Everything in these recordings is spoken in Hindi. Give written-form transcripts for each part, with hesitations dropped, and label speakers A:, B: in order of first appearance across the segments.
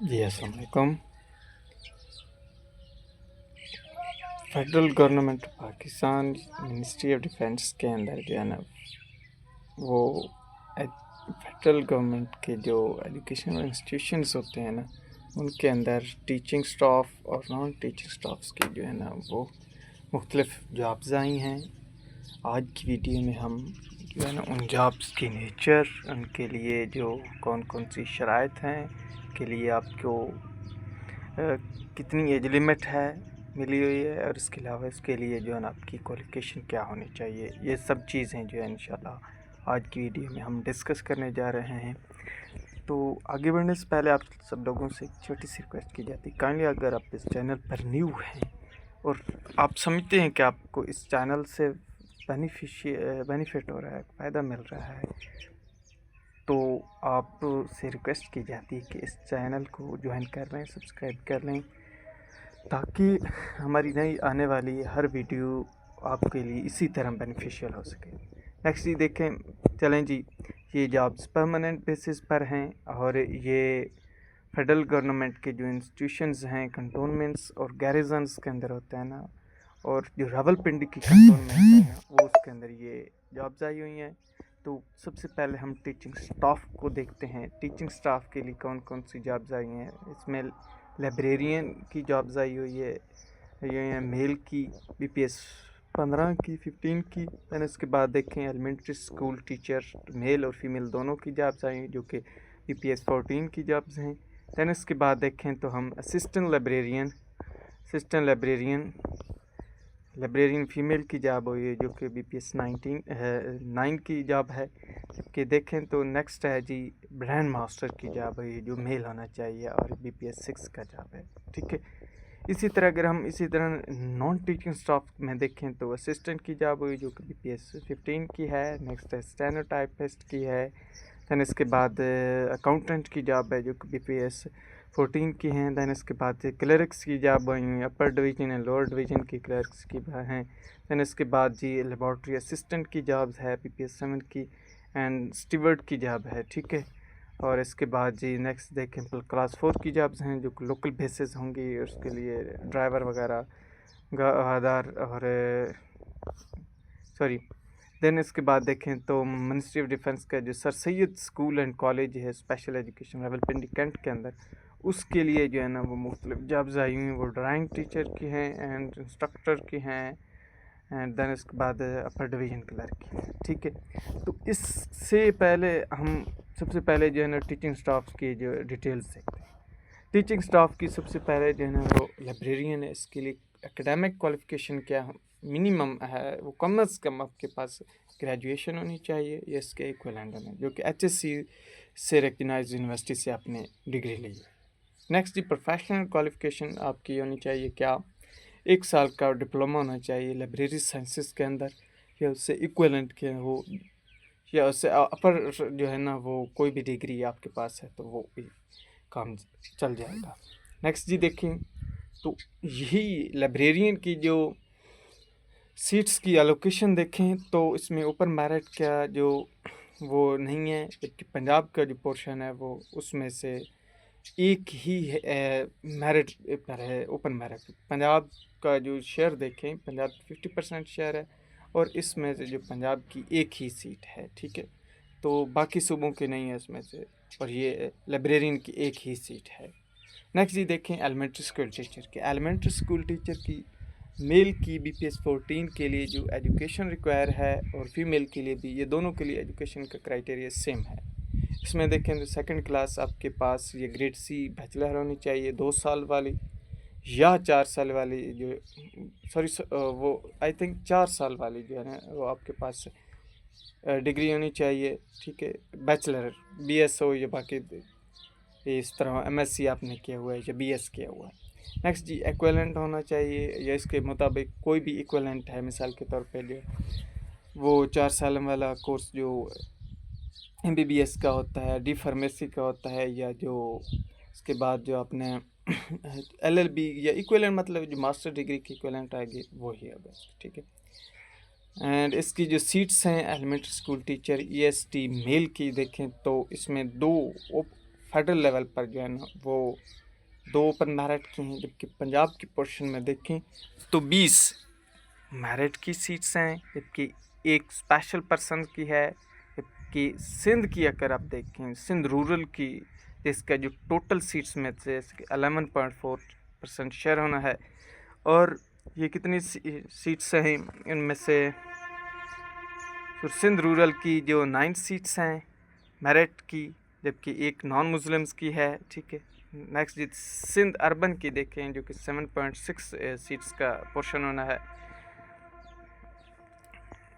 A: जी अस्सलाम वालेकुम। Federal government Pakistan ministry of defence के अंदर जो है ना वो फेडरल गवर्नमेंट के जो एजुकेशनल इंस्टीट्यूशंस होते हैं ना उनके अंदर टीचिंग स्टाफ और नॉन टीचिंग स्टाफ्स की जो है ना वो मुख्तलिफ जॉब्स आई हैं। आज की वीडियो में हम जो है ना उन जॉब्स की नेचर, उनके लिए जो कौन कौन सी शराइत हैं के लिए आपको कितनी एज लिमिट है मिली हुई है और इसके अलावा इसके लिए जो है ना आपकी क्वालिफ़िकेशन क्या होनी चाहिए, ये सब चीज़ें जो है इंशाल्लाह आज की वीडियो में हम डिस्कस करने जा रहे हैं। तो आगे बढ़ने से पहले आप सब लोगों से एक छोटी सी रिक्वेस्ट की जाती है, काइंडली अगर आप इस चैनल पर न्यू हैं और आप समझते हैं कि आपको इस चैनल से बेनिफिट हो रहा है, फ़ायदा मिल रहा है, तो आप से रिक्वेस्ट की जाती है कि इस चैनल को ज्वाइन कर लें, सब्सक्राइब कर लें, ताकि हमारी नई आने वाली हर वीडियो आपके लिए इसी तरह बेनिफिशियल हो सके। नेक्स्ट जी देखें, चलें जी, ये जॉब्स परमानेंट बेसिस पर हैं और ये फेडरल गवर्नमेंट के जो इंस्टीट्यूशंस हैं कंटोनमेंट्स और गैरिजन्स के अंदर होते हैं ना, और जो रावलपिंडी की कंटोनमेंट है ना वो उसके अंदर ये जॉब्स आई हुई हैं। तो सबसे पहले हम टीचिंग स्टाफ को देखते हैं। टीचिंग स्टाफ के लिए कौन कौन सी जॉब्स आई हैं। इसमें लाइब्रेरियन की जॉब्स आई हुई है, ये मेल की BPS 15 की 15 की। दैन इसके बाद देखें एलिमेंट्री स्कूल टीचर मेल और फीमेल दोनों की जॉब्स आई हैं जो कि BPS 14 की जॉब्स हैं। दैन इसके बाद देखें तो हम असिस्टेंट लाइब्रेरियन फ़ीमेल की जॉब हुई है जो कि BPS 9 की जॉब है। जबकि देखें तो नेक्स्ट है जी ब्रांड मास्टर की जॉब है जो मेल होना चाहिए और BPS 6 का जॉब है, ठीक है। इसी तरह अगर हम इसी तरह नॉन टीचिंग स्टाफ में देखें तो असिस्टेंट की जॉब हुई जो कि BPS 15 की है। नेक्स्ट है स्टेनोटाइपिस्ट की है। दैन इसके बाद अकाउंटेंट की जॉब है जो कि BPS 14 की हैं। दैन इसके बाद क्लर्क्स की जॉब आई हुई, अपर डिवीज़न एंड लोअर डिवीज़न की क्लर्क्स की हैं। दैन इसके बाद जी लेबॉर्ट्री असिस्टेंट की जॉब्स है BPS 7 की एंड स्टीवर्ड की जॉब है, ठीक है। और इसके बाद जी नेक्स्ट देखें क्लास 4 की जॉब्स हैं जो लोकल बेसिस होंगी, उसके लिए ड्राइवर वगैरह हवादार और सॉरी। दैन इसके बाद देखें तो मिनिस्ट्री ऑफ डिफेंस का जो sir Syed school and college है स्पेशल एजुकेशन रावलपिंडी कैंट के अंदर, उसके लिए जो है ना वो मुख्तलिफ जॉब्स आई हुई हैं। वो ड्राइंग टीचर की हैं एंड इंस्ट्रक्टर की हैं एंड दैन इसके बाद अपर डिवीज़न क्लर्क की हैं, ठीक है। तो इससे पहले हम सबसे पहले जो है ना टीचिंग स्टाफ की जो डिटेल्स देखते हैं। टीचिंग स्टाफ की सबसे पहले जो है ना वो लाइब्रेरियन है। इसके लिए एकेडमिक क्वालिफ़िकेशन क्या मिनिमम है, वो कम अज़ कम आपके पास ग्रेजुएशन होनी चाहिए या इसके इक्विवेलेंट होना, जो कि HSC से रिकग्नाइज्ड यूनिवर्सिटी से आपने डिग्री ली है। नेक्स्ट जी प्रोफेशनल क्वालिफ़िकेशन आपकी होनी चाहिए क्या, 1 साल का डिप्लोमा होना चाहिए लाइब्रेरी साइंसेस के अंदर या उससे इक्विवेलेंट के हो, या उससे अपर जो है ना वो कोई भी डिग्री आपके पास है तो वो भी काम चल जाएगा। नेक्स्ट जी देखें तो यही लाइब्रेरियन की जो सीट्स की एलोकेशन देखें तो इसमें ओपन मेरिट का जो वो नहीं है, जबकि पंजाब का जो पोर्शन है वो उसमें से एक ही मेरिट पर है ओपन मेरिट। पंजाब का जो शेयर देखें, पंजाब 50% शेयर है और इसमें से जो पंजाब की एक ही सीट है, ठीक है। तो बाकी सूबों के नहीं है इसमें से, और ये लाइब्रेरियन की एक ही सीट है। नेक्स्ट जी देखें एलिमेंट्री स्कूल टीचर की। एलिमेंट्री स्कूल टीचर की मेल की BPS 14 के लिए जो एजुकेशन रिक्वायर है और फीमेल के लिए भी, ये दोनों के लिए एजुकेशन का क्राइटेरिया सेम है। इसमें देखें तो सेकंड क्लास आपके पास ये ग्रेड C बैचलर होनी चाहिए 2 साल वाली, या 4 साल वाली जो वो आई थिंक 4 साल वाली जो है ना वो आपके पास डिग्री होनी चाहिए, ठीक है। बैचलर BS हो या बाकी इस तरह MSc आपने किया हुआ है या BS किया हुआ है। नेक्स्ट जी इक्विवेलेंट होना चाहिए या इसके मुताबिक कोई भी इक्विवेलेंट है, मिसाल के तौर पे जो वो 4 साल वाला कोर्स जो MBBS का होता है, D फार्मेसी का होता है, या जो उसके बाद जो आपने LLB या इक्विवेलेंट मतलब जो मास्टर डिग्री की इक्विवेलेंट आएगी वही है बस, ठीक है। एंड इसकी जो सीट्स हैं elementary school teacher EST male की देखें तो इसमें 2 फेडरल लेवल पर जो है ना वो 2 ओपन मेरिट की हैं, जबकि पंजाब की पोर्शन में देखें तो 20 मेरिट की सीट्स हैं, जबकि एक स्पेशल पर्सन की है। जबकि सिंध की अगर आप देखें, सिंध रूरल की, जिसका जो टोटल सीट्स में से 11.4% शेयर होना है, और ये कितनी सीट्स हैं इनमें से, तो सिंध रूरल की जो 9 सीट्स हैं मेरिट की, जबकि एक नॉन मुस्लिम्स की है, ठीक है। नेक्स्ट जी सिंध अर्बन की देखें, जो कि 7.6 सीट्स का पोर्शन होना है,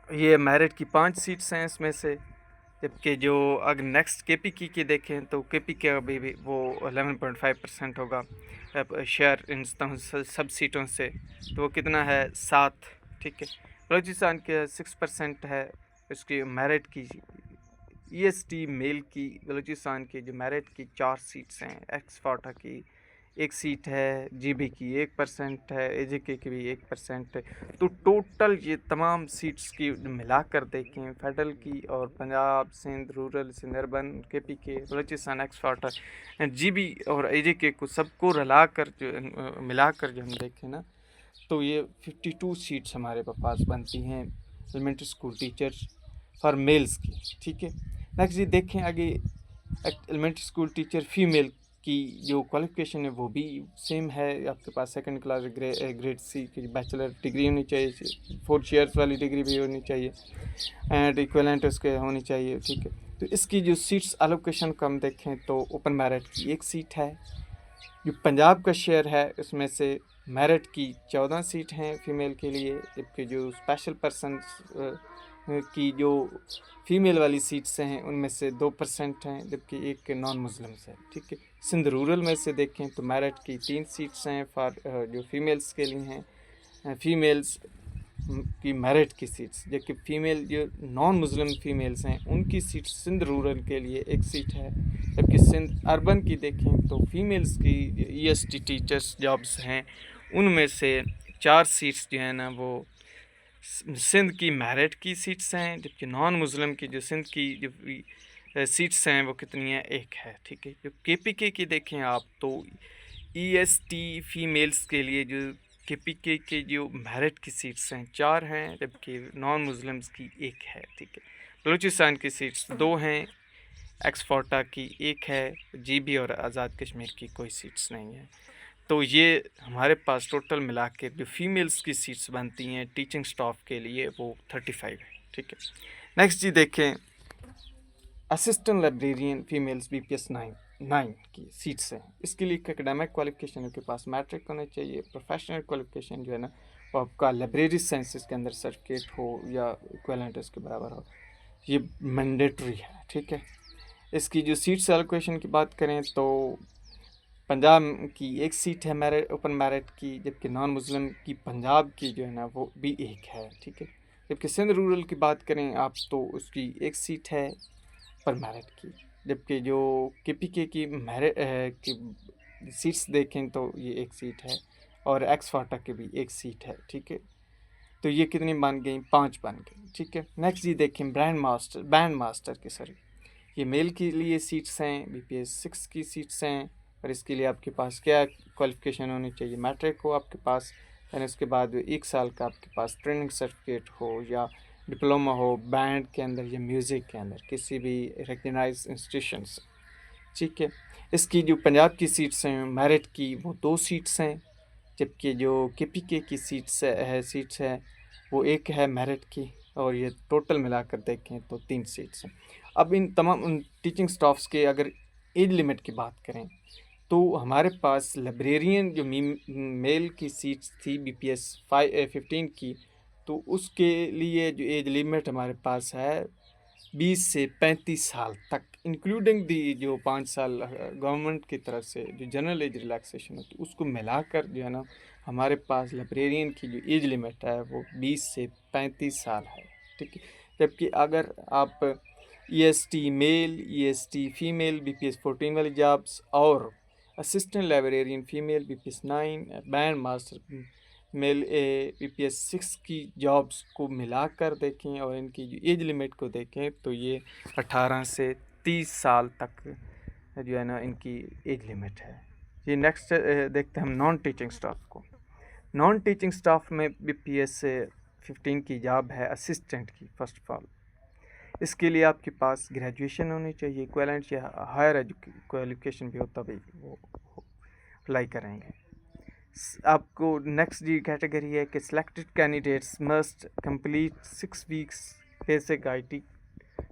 A: ये मेरिट की 5 सीट्स हैं इसमें से। जबकि जो अगर नेक्स्ट केपी की देखें तो केपी के अभी भी वो 11.5% होगा शेयर इन सब सीटों से, तो वो कितना है 7, ठीक है। बलूचिस्तान के 6% है इसकी मेरिट की। ईएसटी मेल की बलूचिस्तान की जो मेरिट की 4 सीट्स हैं, एक्सफोर्टा की 1 सीट है, जीबी की 1% है, एजेके की भी 1% है। तो टोटल ये तमाम सीट्स की मिलाकर देखें, फेडरल की और Punjab, Sindh rural, Sindh urban, KP के, बलूचिस्तान, एक्सफोर्टा, जीबी और एजेके को सबको रलाकर जो मिलाकर जो हम देखें ना, तो ये 52 सीट्स हमारे पास बनती हैं elementary school teachers for males की, ठीक है। नेक्स्ट जी देखें आगे, एलिमेंट्री स्कूल टीचर फीमेल की जो क्वालिफिकेशन है वो भी सेम है, आपके पास सेकंड क्लास ग्रेड सी की बैचलर डिग्री होनी चाहिए, 4 ईयर्स वाली डिग्री भी होनी चाहिए, एंड इक्विवेलेंट उसके होनी चाहिए, ठीक है। तो इसकी जो सीट्स एलोकेशन को हम देखें तो ओपन मेरिट की 1 सीट है। जो पंजाब का शेयर है उसमें से मेरिट की 14 सीट हैं फीमेल के लिए, जबकि जो स्पेशल पर्सन की जो फीमेल वाली सीट्स हैं उनमें से 2% हैं, जबकि एक नॉन मुस्लिम्स है, ठीक है। सिंध रूरल में से देखें तो मेरिट की 3 सीट्स हैं फॉर जो फीमेल्स के लिए हैं, फीमेल्स की मेरिट की सीट्स, जबकि फीमेल जो नॉन मुस्लिम फीमेल्स हैं उनकी सीट सिंध रूरल के लिए 1 सीट है। जबकि सिंध अर्बन की देखें तो फीमेल्स की ईएसटी टीचर्स जॉब्स हैं उनमें से 4 सीट्स जो है ना वो सिंध की मेरिट की सीट्स हैं, जबकि नॉन मुस्लिम की जो सिंध की जो सीट्स हैं वो कितनी हैं, 1 है, ठीक है। जो केपीके की देखें आप तो ईएसटी फीमेल्स के लिए जो केपीके के जो मेरिट की सीट्स हैं 4 हैं, जबकि नॉन मुस्लिम्स की 1 है, ठीक है। बलूचिस्तान की सीट्स 2 हैं, एक्सफोर्टा की 1 है, जीबी और आज़ाद कश्मीर की कोई सीट्स नहीं है। तो ये हमारे पास टोटल मिला के जो फीमेल्स की सीट्स बनती हैं टीचिंग स्टाफ के लिए वो 35 है, ठीक है। नेक्स्ट जी देखें, असिस्टेंट लाइब्रेरियन फीमेल्स बीपीएस 9 की सीट्स हैं। इसके लिए एकेडमिक क्वालिफिकेशन के पास मैट्रिक होना चाहिए, प्रोफेशनल क्वालिफिकेशन जो है ना वो आपका लाइब्रेरी साइंसेस के अंदर सर्टिफिकेट हो या इक्विवेलेंट उसके बराबर हो, ये मैंडेटरी है, ठीक है। इसकी जो सीट्स एलोकेशन की बात करें तो पंजाब की 1 सीट है मेरिट ओपन मेरिट की, जबकि नॉन मुस्लिम की पंजाब की जो है ना वो भी 1 है, ठीक है। जबकि सिंध रूरल की बात करें आप तो उसकी 1 सीट है ओपन मेरिट की, जबकि जो केपीके की मेरिट की सीट्स देखें तो ये 1 सीट है, और एक्सफोर्टा की भी 1 सीट है, ठीक है। तो ये कितनी बन गई, 5 बन गई, ठीक है। नेक्स्ट ये देखें बैंड मास्टर की, सॉरी ये मेल के लिए सीट्स हैं, बीपीएस 6 की सीट्स हैं, और इसके लिए आपके पास क्या क्वालिफिकेशन होनी चाहिए, मैट्रिक हो आपके पास, यानी उसके बाद 1 साल का आपके पास ट्रेनिंग सर्टिफिकेट हो या डिप्लोमा हो बैंड के अंदर या म्यूज़िक के अंदर किसी भी रिकग्नाइज इंस्टीट्यूशन से, ठीक है। इसकी जो पंजाब की सीट्स हैं मेरिट की वो 2 सीट्स हैं, जबकि जो केपीके की सीट्स है वो 1 है मेरिट की, और ये टोटल मिलाकर देखें तो 3 सीट्स हैं। अब इन तमाम टीचिंग स्टाफ्स के अगर एज लिमिट की बात करें तो हमारे पास लाइब्रेरियन जो मेल की सीट्स थी बीपीएस 15 की, तो उसके लिए जो एज लिमिट हमारे पास है 20 से 35 साल तक, इंक्लूडिंग दी जो 5 साल गवर्नमेंट की तरफ से जो जनरल एज रिलैक्सेशन होती है उसको मिलाकर जो है ना हमारे पास लाइब्रेरियन की जो एज लिमिट है वो 20 से 35 साल है, ठीक है। जबकि अगर आप EST male, EST female BPS 14 वाली जॉब्स और assistant librarian female BPS 9, band master male BPS 6 की जॉब्स को मिलाकर देखें और इनकी जो एज लिमिट को देखें तो ये 18 से 30 साल तक जो है ना इनकी एज लिमिट है। ये नेक्स्ट देखते हैं हम नॉन टीचिंग स्टाफ को। नॉन टीचिंग स्टाफ में BPS 15 की जॉब है असिस्टेंट की। फर्स्ट ऑफ ऑल इसके लिए आपके पास ग्रेजुएशन होनी चाहिए, इक्विवेलेंट या हायर क्वालिफिकेशन भी हो तभी वो अप्लाई करेंगे। आपको नेक्स्ट जी कैटेगरी है कि selected candidates must complete 6 weeks basic IT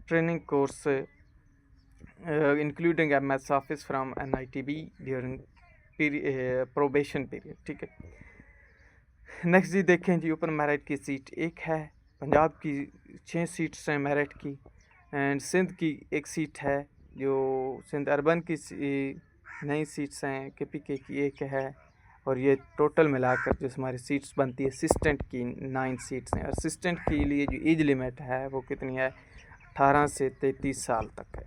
A: training course including MS office from NITB during probation period. ठीक है। नेक्स्ट जी देखें जी ओपन मेरिट की सीट एक है, पंजाब की 6 सीट्स हैं मेरिट की, एंड सिंध की एक सीट है, जो सिंध अर्बन की नई सीट्स हैं, KPK की एक है, और ये टोटल मिलाकर जो हमारी सीट्स बनती है असिस्टेंट की 9 सीट्स हैं। असिस्टेंट के लिए जो एज लिमिट है वो कितनी है, 18 से 33 साल तक है।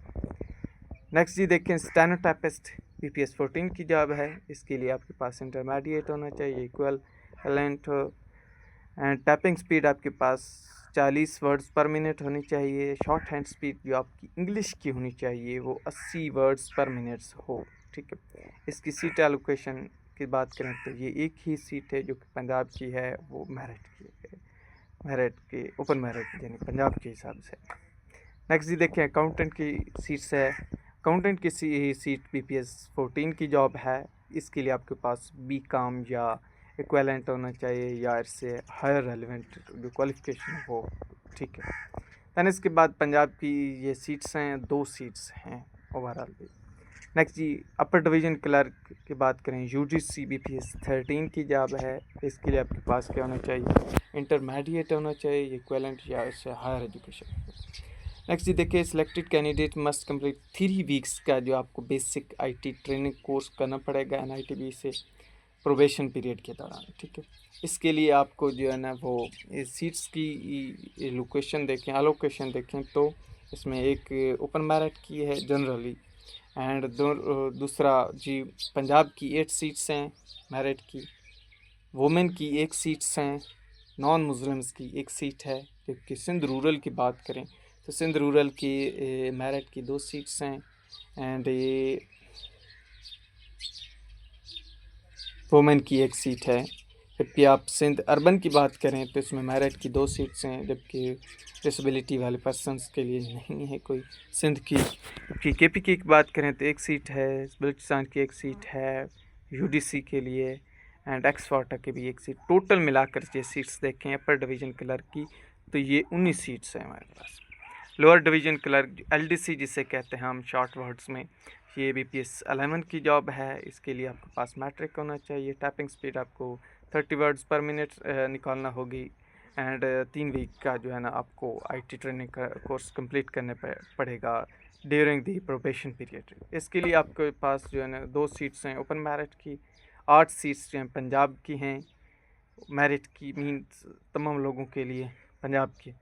A: नेक्स्ट जी देखें स्टेनोटाइपिस्ट BPS 14 की जॉब है। इसके लिए आपके पास इंटरमीडिएट होना चाहिए, equal talent and typing speed आपके पास 40 वर्ड्स पर मिनट होनी चाहिए। शॉर्ट हैंड स्पीड जो आपकी इंग्लिश की होनी चाहिए वो 80 वर्ड्स पर मिनट हो। ठीक है। इसकी सीट एलोकेशन की बात करें तो ये एक ही सीट है जो कि पंजाब की है, वो मेरिट की, मेरिट के ओपन मेरिट यानी पंजाब के हिसाब से। नेक्स्ट जी देखें अकाउंटेंट की सीट्स है। अकाउंटेंट की सीट BPS 14 की जॉब है। इसके लिए आपके पास BCom या इक्विवेलेंट होना चाहिए या इससे हायर रेलिवेंट जो क्वालिफिकेशन हो। ठीक है। दैन इसके बाद पंजाब की ये सीट्स हैं, 2 सीट्स हैं ओवरऑल भी। नेक्स्ट जी अपर डिवीज़न क्लर्क की बात करें, UGC BPS 13 की जॉब है। इसके लिए आपके पास क्या होना चाहिए, इंटरमीडिएट होना चाहिए, इक्विवेलेंट या इससे हायर एजुकेशन। नेक्स्ट जी देखिए selected candidate must complete 3 weeks का जो आपको बेसिक IT ट्रेनिंग कोर्स करना पड़ेगा NITB से प्रोबेशन पीरियड के दौरान। ठीक है। इसके लिए आपको जो है ना वो सीट्स की लोकेशन एलोकेशन देखें तो इसमें एक ओपन मेरिट की है जनरली, एंड दूसरा जी पंजाब की 8 सीट्स हैं मेरिट की, वुमेन की 1 सीट्स हैं, नॉन मुस्लिम्स की 1 सीट है। जबकि सिंध रूरल की बात करें तो सिंध रूरल की मेरिट की 2 सीट्स हैं, एंड ये वुमेन की 1 सीट है। जबकि आप सिंध अर्बन की बात करें तो इसमें मेरिट की 2 सीट्स हैं, जबकि डिसेबिलिटी वाले पर्सनस के लिए नहीं है कोई सिंध की। जबकि KPK की बात करें तो 1 सीट है, बलूचिस्तान की 1 सीट है, UDC के लिए, एंड एक्सफोर्टा की भी 1 सीट। टोटल मिलाकर ये सीट्स देखें अपर डिवीज़न क्लर्क की तो ये 19 सीट्स हैं हमारे पास। लोअर डिवीज़न क्लर्क LDC जिसे कहते हैं हम शॉर्ट वर्ड्स में, ये BPS 11 की जॉब है। इसके लिए आपके पास मैट्रिक होना चाहिए, टाइपिंग स्पीड आपको 30 वर्ड्स पर मिनट निकालना होगी, एंड 3 वीक का जो है ना आपको IT ट्रेनिंग का कोर्स कंप्लीट करने पड़ेगा ड्यूरिंग दी प्रोबेशन पीरियड। इसके लिए आपके पास जो है ना 2 सीट्स हैं ओपन मेरिट की, 8 सीट्स जो हैं पंजाब की हैं मेरिट की, मीन्स तमाम लोगों के लिए पंजाब की,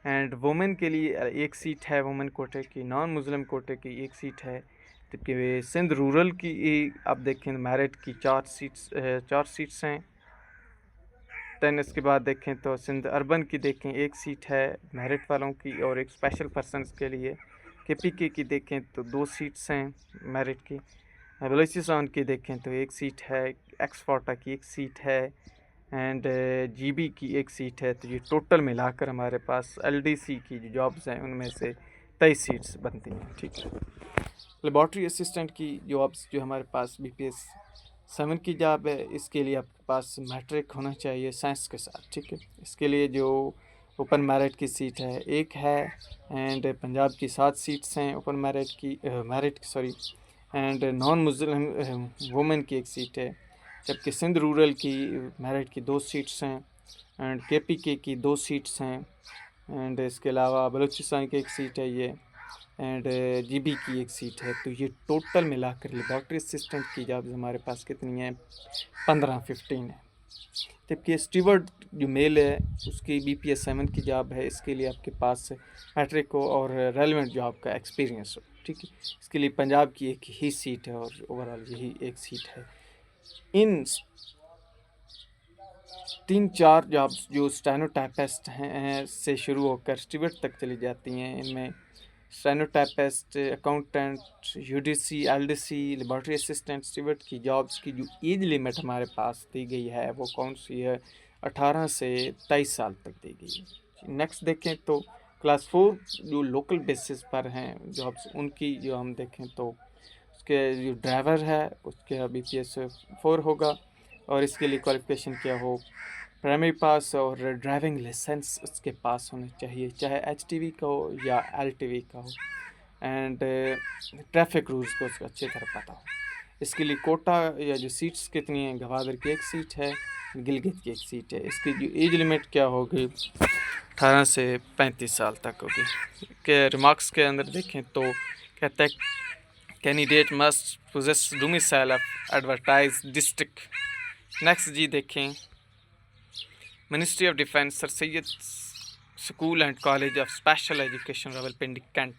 A: एंड वुमेन के लिए 1 सीट है वुमेन कोटे की, नॉन मुस्लिम कोटे की 1 सीट है। जबकि सिंध रूरल की आप देखें मेरिट की 4 सीट्स हैं। दैन इसके बाद देखें तो सिंध अर्बन की देखें 1 सीट है मेरिट वालों की और एक स्पेशल पर्सनस के लिए। KPK की देखें तो 2 सीट्स हैं मेरिट की। बलूचिस्तान की देखें तो 1 सीट है, एक्सफोर्टा की 1 सीट है, एंड GB की 1 सीट है। तो ये टोटल मिलाकर हमारे पास LDC की जो जॉब्स हैं उनमें से 23 सीट्स बनती हैं। ठीक है। लेबॉर्ट्री असिस्टेंट की जॉब्स जो हमारे पास BPS 7 की जॉब है, इसके लिए आपके पास मैट्रिक होना चाहिए साइंस के साथ। ठीक है। इसके लिए जो ओपन मेरिट की सीट है 1 है, एंड पंजाब की 7 सीट्स हैं ओपन मेरिट की एंड नॉन मुस्लिम वुमेन की 1 सीट है। जबकि सिंध रूरल की मेरिट की 2 सीट्स हैं, एंड KPK की 2 सीट्स हैं, एंड इसके अलावा बलूचिस्तान की 1 सीट है ये, एंड GB की 1 सीट है। तो ये टोटल मिलाकर लेबॉर्ट्री असिस्टेंट की जॉब्स हमारे पास कितनी हैं, 15 है। जबकि स्टीवर्ड जो मेल है उसकी BPS 7 की जॉब है। इसके लिए आपके पास मैट्रिक हो और रेलिवेंट जॉब का एक्सपीरियंस हो। ठीक है। इसके लिए पंजाब की 1 ही सीट है और ओवरऑल यही 1 सीट है। इन 3-4 जॉब्स जो स्टेनोटाइपिस्ट हैं से शुरू होकर स्टीवर्ड तक चली जाती हैं, इनमें stenotypist, accountant, UDC, LDC, laboratory assistant, steward की जॉब्स की जो एज लिमिट हमारे पास दी गई है वो कौन सी है? 18 से 23 साल तक दी गई है। नेक्स्ट देखें तो क्लास 4 जो लोकल बेसिस पर हैं जॉब्स, उनकी जो हम देखें तो उसके जो ड्राइवर है उसके BPS 4 होगा, और इसके लिए क्वालिफिकेशन क्या हो? प्राइमरी पास और ड्राइविंग लाइसेंस उसके पास होना चाहिए, चाहे HTV का हो या LTV का हो, एंड ट्रैफिक रूल्स को उसको अच्छी तरह पता हो। इसके लिए कोटा या जो सीट्स कितनी हैं, गवादर की 1 सीट है, गिलगित की 1 सीट है। इसकी जो एज लिमिट क्या होगी? 18 से 35 साल तक होगी। के रिमार्क्स के अंदर देखें तो कहता है candidate must possess domicile of advertise district. Next जी देखें, ministry of defence, sir Syed school and college of special education Rawalpindi cantt.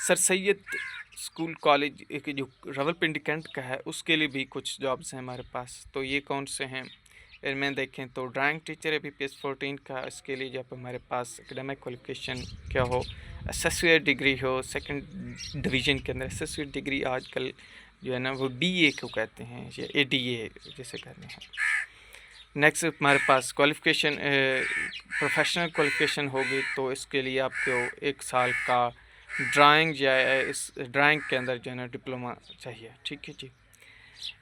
A: Sir Syed school college जो रावलपिंडी कैंट का है उसके लिए भी कुछ जॉब्स हैं हमारे पास। तो ये कौन से हैं? इनमें देखें तो ड्राइंग टीचर है BPS 14 का। इसके लिए जब हमारे पास एकेडमिक क्वालिफिकेशन क्या हो, एसोसिएट डिग्री हो, सेकंड डिवीज़न के अंदर एसोसिएट डिग्री आजकल जो है ना वो DA को कहते हैं या ADA जैसे कहते हैं। नेक्स्ट हमारे पास क्वालिफिकेशन प्रोफेशनल क्वालिफिकेशन होगी, तो इसके लिए आपको 1 साल का ड्राइंग या इस ड्राइंग के अंदर जो है ना डिप्लोमा चाहिए, ठीक है जी।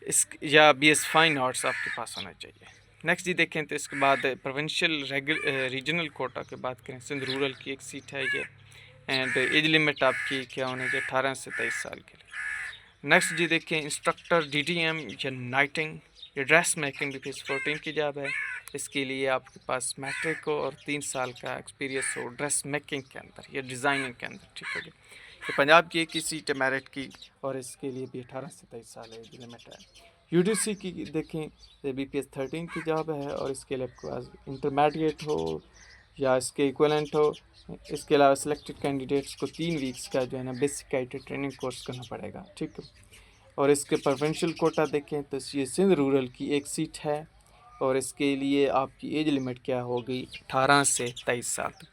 A: इस या BS फाइन आर्ट्स आपके पास होना चाहिए। नेक्स्ट जी देखें तो इसके बाद प्रोविंशियल रीजनल कोटा की बात करें, सिंध रूरल की 1 सीट है ये, एंड एज लिमिट आपकी क्या होनी चाहिए? 18 से 23 साल के लिए। नेक्स्ट जी देखें इंस्ट्रक्टर DTM या नाइटिंग या ड्रेस मेकिंग BPS 14 की जॉब है। इसके लिए आपके पास मैट्रिक हो और 3 साल का एक्सपीरियंस हो ड्रेस मेकिंग के अंदर या डिज़ाइनिंग के अंदर, ठीक है जी। तो पंजाब की 1 ही सीट है मेरिट की, और इसके लिए भी 18 से 23 साल एज लिमिट है। UDC की देखें तो BPS 13 की जॉब है, और इसके लिए आपके पास इंटरमीडिएट हो या इसके इक्वलेंट हो। इसके अलावा सिलेक्टेड कैंडिडेट्स को 3 वीक्स का जो है ना बेसिक IT ट्रेनिंग कोर्स करना पड़ेगा, ठीक है। और इसके प्रोविंशियल कोटा देखें तो ये सिंध रूरल की 1 सीट है, और इसके लिए आपकी एज लिमिट क्या होगी? 18 से 23 साल तक।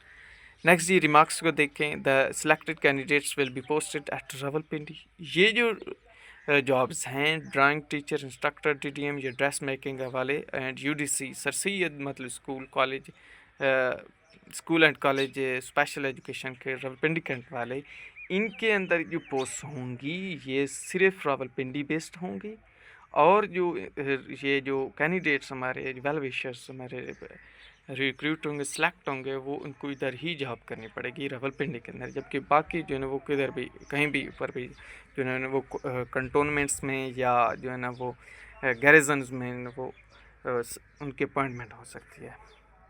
A: नेक्स्ट जी रिमार्क्स को देखें, the selected candidates will be posted at Rawalpindi. ये जो जॉब्स हैं ड्राइंग टीचर, इंस्ट्रक्टर DTM या ड्रेस मेकिंग वाले, एंड UDC सर सैयद मतलब school and college special education के रावलपिंडी कैंट वाले, इनके अंदर जो पोस्ट होंगी ये सिर्फ रावलपिंडी बेस्ड होंगी, और जो ये जो कैंडिडेट्स हमारे वेल विशर्स हमारे रिक्रूट होंगे, सेलेक्ट होंगे, वो उनको इधर ही जॉब करनी पड़ेगी रावलपिंडी के अंदर। जबकि बाकी जो है ना वो किधर भी कहीं भी ऊपर भी जो है ना वो कंटोनमेंट्स में या जो है ना वो गैरिजन्स में वो उनकी अपॉइंटमेंट हो सकती है।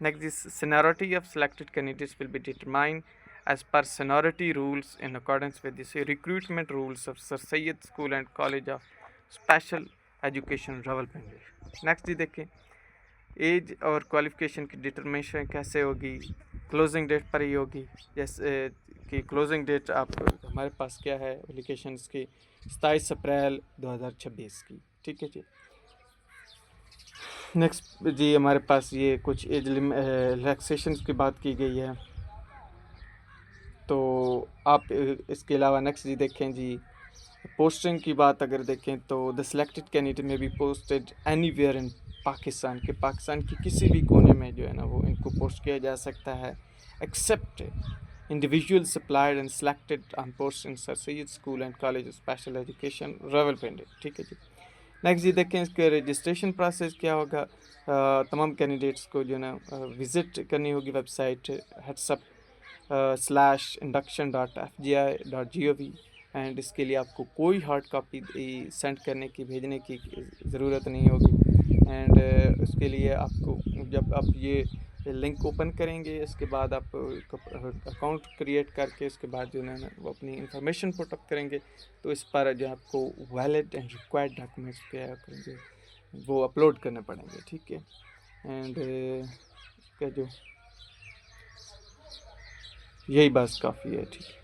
A: Next this seniority of selected candidates will be determined as per seniority rules in accordance with this recruitment rules of Sir Syed School and College of Special Education Rawalpindi। Next जी देखें एज और क्वालिफिकेशन की डिटर्मिनेशन कैसे होगी? क्लोजिंग डेट पर ही होगी, जैसे कि क्लोजिंग डेट आप हमारे पास क्या है एप्लीकेशंस की 27 अप्रैल 2026 की, ठीक है जी। नेक्स्ट जी हमारे पास ये कुछ एज रिलैक्सेशन की बात की गई है, तो आप इसके अलावा नेक्स्ट जी देखें जी पोस्टिंग की बात अगर देखें तो द सिलेक्टेड कैंडिडेट में be posted anywhere in Pakistan की किसी भी कोने में जो है ना वो इनको पोस्ट किया जा सकता है, except individual supplied and selected on post in sir Syed school and college of special education Rawalpindi, ठीक है जी। नेक्स्ट जी देखें इसके रजिस्ट्रेशन प्रोसेस क्या होगा। तमाम कैंडिडेट्स को जो है ना विज़िट करनी होगी वेबसाइट headsup/induction.fgi.gov, एंड इसके लिए आपको कोई हार्ड कॉपी सेंड करने की भेजने की ज़रूरत नहीं होगी। एंड उसके लिए आपको जब आप ये लिंक ओपन करेंगे इसके बाद आप अकाउंट क्रिएट करके उसके बाद जो है ना वो अपनी इंफॉर्मेशन पुटअप करेंगे, तो इस पर जो आपको वैलिड एंड रिक्वायर्ड डॉक्यूमेंट्स क्या करेंगे वो अपलोड करने पड़ेंगे, ठीक है। एंड क्या जो यही बस काफ़ी है, ठीक है।